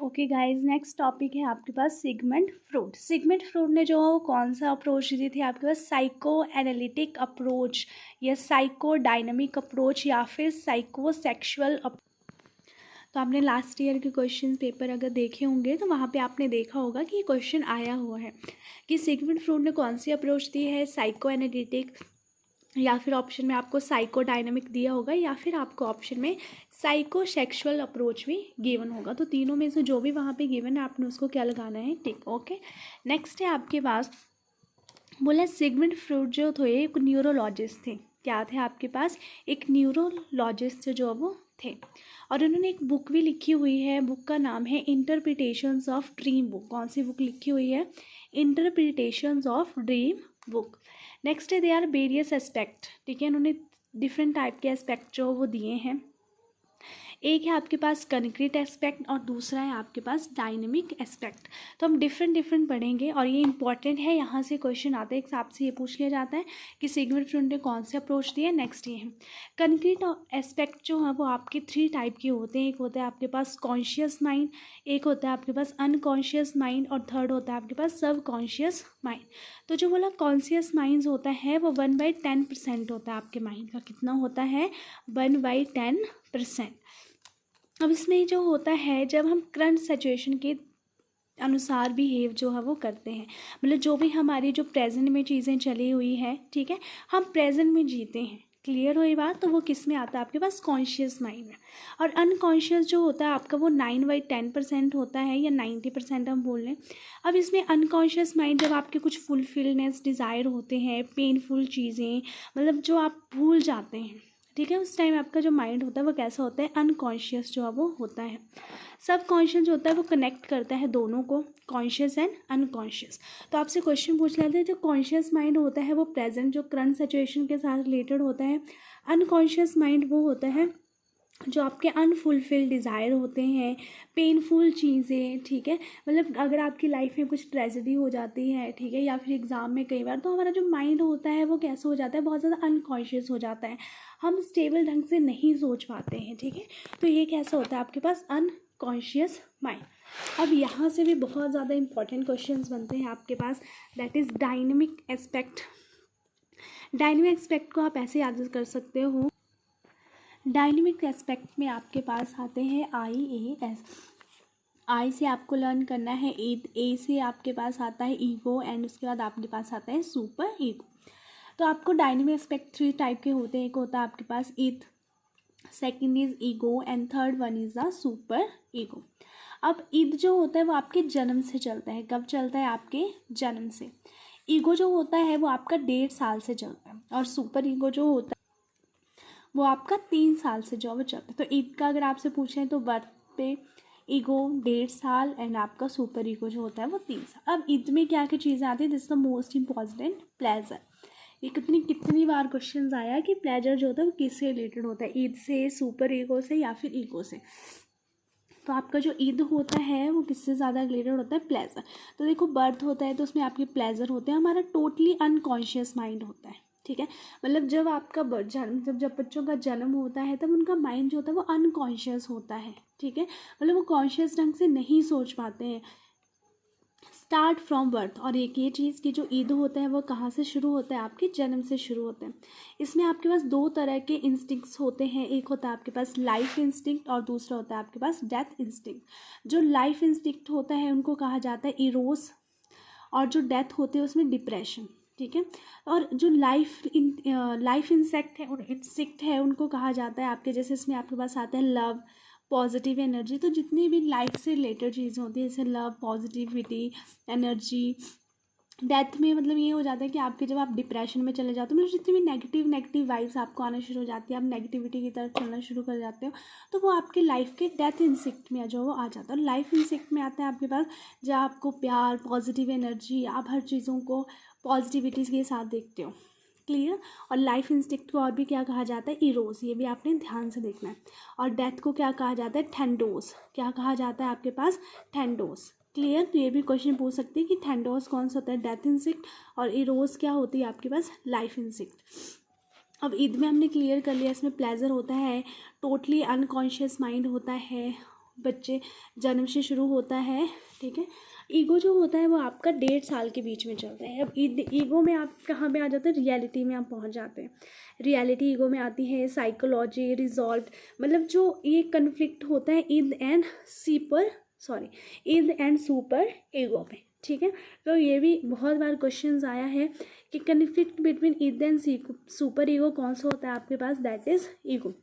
Okay guys, next topic है आपके पास Sigmund Freud. Sigmund Freud ने जो कौन सा अप्रोच दी थी आपके पास, साइको एनालिटिक अप्रोच या साइको डायनामिक अप्रोच या फिर साइको सेक्शुअल। तो आपने लास्ट ईयर के क्वेश्चन पेपर अगर देखे होंगे तो वहाँ पे आपने देखा होगा कि ये क्वेश्चन आया हुआ है कि सिगमंड फ्रॉइड ने कौन सी अप्रोच दी है, साइको एनालिटिक या फिर ऑप्शन में आपको साइको डायनामिक दिया होगा या फिर आपको ऑप्शन में साइको सेक्शुअल अप्रोच भी गिवन होगा। तो तीनों में से जो भी वहाँ पे गिवन है आपने उसको क्या लगाना है, टिक। ओके, नेक्स्ट है आपके पास, बोला सिगमंड फ्रॉइड जो थे एक न्यूरोलॉजिस्ट थे। क्या थे आपके पास, एक न्यूरोलॉजिस्ट जो वो थे, और उन्होंने एक बुक भी लिखी हुई है। बुक का नाम है इंटरप्रिटेशंस ऑफ ड्रीम बुक। कौन सी बुक लिखी हुई है, interpretations of dream book. Next है दे आर वेरियस एस्पेक्ट, ठीक है, उन्होंने डिफरेंट टाइप के एस्पेक्ट जो वो दिए हैं। एक है आपके पास कंक्रीट एस्पेक्ट और दूसरा है आपके पास डायनेमिक एस्पेक्ट। तो हम डिफरेंट पढ़ेंगे और ये इंपॉर्टेंट है, यहाँ से क्वेश्चन आते हैं, आपसे ये पूछ लिया जाता है कि सिगमंड फ्रॉइड ने कौन से अप्रोच दिए। नेक्स्ट ये है कंक्रीट एस्पेक्ट जो है वो आपके 3 टाइप के होते हैं। एक होता है आपके पास कॉन्शियस माइंड, एक होता है आपके पास अनकॉन्शियस माइंड और थर्ड होता है आपके पास सब कॉन्शियस माइंड। तो जो बोला कॉन्शियस माइंड होता है वो 1/10% होता है आपके माइंड का। कितना होता है, 1/10%। अब इसमें जो होता है जब हम करंट सिचुएशन के अनुसार बिहेव जो है वो करते हैं, मतलब जो भी हमारी जो प्रेजेंट में चीज़ें चली हुई है, ठीक है, हम प्रेजेंट में जीते हैं। क्लियर हुई बात, तो वो किस में आता है आपके पास, कॉन्शियस माइंड में। और अनकॉन्शियस जो होता है आपका वो 9/10% होता है या 90% हम बोल लें। अब इसमें अनकॉन्शियस माइंड जब आपके कुछ फुलफिलनेस डिज़ायर होते हैं, पेनफुल चीज़ें, मतलब जो आप भूल जाते हैं, ठीक है, उस टाइम आपका जो माइंड होता है वो कैसा होता है, अनकॉन्शियस जो है वो होता है। सब कॉन्शियस जो होता है वो कनेक्ट करता है दोनों को, कॉन्शियस एंड अनकॉन्शियस। तो आपसे क्वेश्चन पूछ लेते हैं, जो कॉन्शियस माइंड होता है वो प्रेजेंट जो करंट सिचुएशन के साथ रिलेटेड होता है। अनकॉन्शियस माइंड वो होता है जो आपके अनफुलफिल्ड डिज़ायर होते हैं, पेनफुल चीज़ें, ठीक है, मतलब अगर आपकी लाइफ में कुछ ट्रेजेडी हो जाती है, ठीक है, या फिर एग्ज़ाम में कई बार, तो हमारा जो माइंड होता है वो कैसा हो जाता है, बहुत ज़्यादा अनकॉन्शियस हो जाता है, हम स्टेबल ढंग से नहीं सोच पाते हैं, ठीक है। तो ये कैसा होता है आपके पास, अनकॉन्शियस माइंड। अब यहाँ से भी बहुत ज़्यादा इंपॉर्टेंट क्वेश्चंस बनते हैं आपके पास, that is dynamic aspect. Dynamic aspect को आप ऐसे याद कर सकते हो, डायनेमिक एस्पेक्ट में आपके पास आते हैं IAS। आई से आपको लर्न करना है ए से आपके पास आता है ईगो एंड उसके बाद आपके पास आता है सुपर ईगो। तो आपको डायनेमिक एस्पेक्ट 3 टाइप के होते हैं। एक होता है आपके पास id, second is ego and third one is the super ego. अब ईद जो होता है वो आपके जन्म से चलता है। कब चलता है, आपके जन्म से। ईगो जो होता है वो आपका 1.5 साल से चलता है और सुपर ईगो जो होता है वो आपका 3 साल से जो वो चलता है। तो ईद का अगर आपसे पूछें तो बर्थ पे ईगो 1.5 साल एंड आपका सुपर ईगो जो होता है वो 3 साल। अब ईद में क्या क्या चीज़ें आती है, this the most important, pleasure. ये कितनी बार क्वेश्चन आया कि प्लेजर जो होता है वो किससे रिलेटेड होता है, ईद से, सुपर ईगो से या फिर ईगो से। तो आपका जो ईद होता है वो किससे ज़्यादा रिलेटेड होता है, प्लेजर। तो देखो बर्थ होता है तो उसमें आपके प्लेजर होते हैं, हमारा टोटली अनकॉन्शियस माइंड होता है, ठीक है, मतलब जब आपका जन्म जब बच्चों का जन्म होता है तब उनका माइंड जो होता है वो अनकॉन्शियस होता है, ठीक है, मतलब वो कॉन्शियस ढंग से नहीं सोच पाते हैं, स्टार्ट फ्रॉम बर्थ। और एक ये चीज़ कि जो ईद होता है वो कहाँ से शुरू होता है, आपके जन्म से शुरू होता है। इसमें आपके पास 2 तरह के इंस्टिंक्ट्स होते हैं, एक होता है आपके पास लाइफ इंस्टिंक्ट और दूसरा होता है आपके पास डेथ इंस्टिंक्ट। जो लाइफ इंस्टिंक्ट होता है उनको कहा जाता है इरोस, और जो डेथ होते हैं उसमें डिप्रेशन, ठीक है। और जो लाइफ इंस्टिंक्ट है उनको कहा जाता है आपके, जैसे इसमें आपके पास आता है लव, पॉजिटिव एनर्जी। तो जितनी भी लाइफ से रिलेटेड चीज़ें होती है जैसे लव, पॉजिटिविटी, एनर्जी, डेथ में मतलब ये हो जाता है कि आपके जब आप डिप्रेशन में चले जाते हो, मतलब जितनी भी नेगेटिव वाइब्स आपको आना शुरू हो जाती है, आप नेगेटिविटी की तरफ चलना शुरू कर जाते हो, तो वो आपके लाइफ के डेथ इंस्टिंक्ट में जो वो आ जाता है। लाइफ इंस्टिंक्ट में आता है आपके पास जहाँ आपको प्यार, पॉजिटिव एनर्जी, आप हर चीज़ों को पॉजिटिविटी के साथ देखते हो, क्लियर। और लाइफ इंस्टिंक्ट को और भी क्या कहा जाता है, इरोस, ये भी आपने ध्यान से देखना है। और डेथ को क्या कहा जाता है, थैंडोस। क्या कहा जाता है आपके पास, थैंडोस, क्लियर। तो ये भी क्वेश्चन पूछ सकते हैं कि थैंडोस कौन सा होता है, डेथ इंस्टिंक्ट, और इरोस क्या होती है आपके पास, लाइफ इंस्टिंक्ट। अब ईद में हमने क्लियर कर लिया, इसमें प्लेजर होता है, टोटली अनकॉन्शियस माइंड होता है, बच्चे जन्म से शुरू होता है, ठीक है। ईगो जो होता है वो आपका 1.5 साल के बीच में चलता है। अब ईगो में आप कहाँ पे आ जाते हैं, रियलिटी में आप पहुँच जाते हैं। रियलिटी ईगो में आती है, साइकोलॉजी, रिजॉल्व, मतलब जो ये कन्फ्लिक्ट होता है ईद एंड सुपर ईगो में, ठीक है। तो ये भी बहुत बार क्वेश्चंस आया है कि conflict between id and super ego कौन सा होता है आपके पास, that is ego.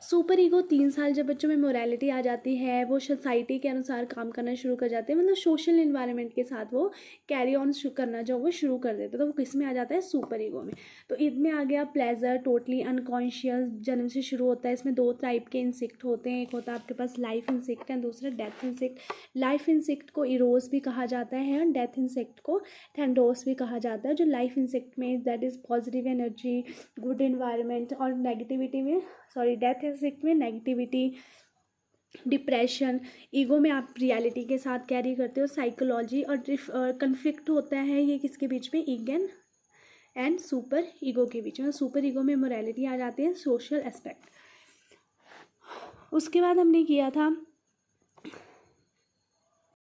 Super ego 3 साल जब बच्चों में मोरालिटी आ जाती है, वो सोसाइटी के अनुसार काम करना शुरू कर जाते हैं, मतलब सोशल इन्वायरमेंट के साथ वो कैरी ऑन करना जो वो शुरू कर देते हैं, तो वो किस में आ जाता है, सुपर ईगो में। तो इसमें आ गया प्लेजर, टोटली अनकॉन्शियस, जन्म से शुरू होता है। इसमें 2 टाइप के इंसेक्ट होते हैं, एक होता है आपके पास लाइफ इंसेक्ट एंड दूसरा डेथ इंसेक्ट। लाइफ इंसेक्ट को इरोस भी कहा जाता है और डेथ इंसेक्ट को थैंडोस भी कहा जाता है। जो लाइफ इंसेक्ट में that is positive energy, good environment, और नेगेटिविटी में डेथ इंसेक्ट में नेगेटिविटी, डिप्रेशन। ईगो में आप रियलिटी के साथ कैरी करते हो, साइकोलॉजी और कन्फ्लिक्ट होता है ये किसके बीच में, ईगो एंड सुपर ईगो के बीच में। सुपर ईगो में मोरालिटी आ जाती है, सोशल एस्पेक्ट। उसके बाद हमने किया था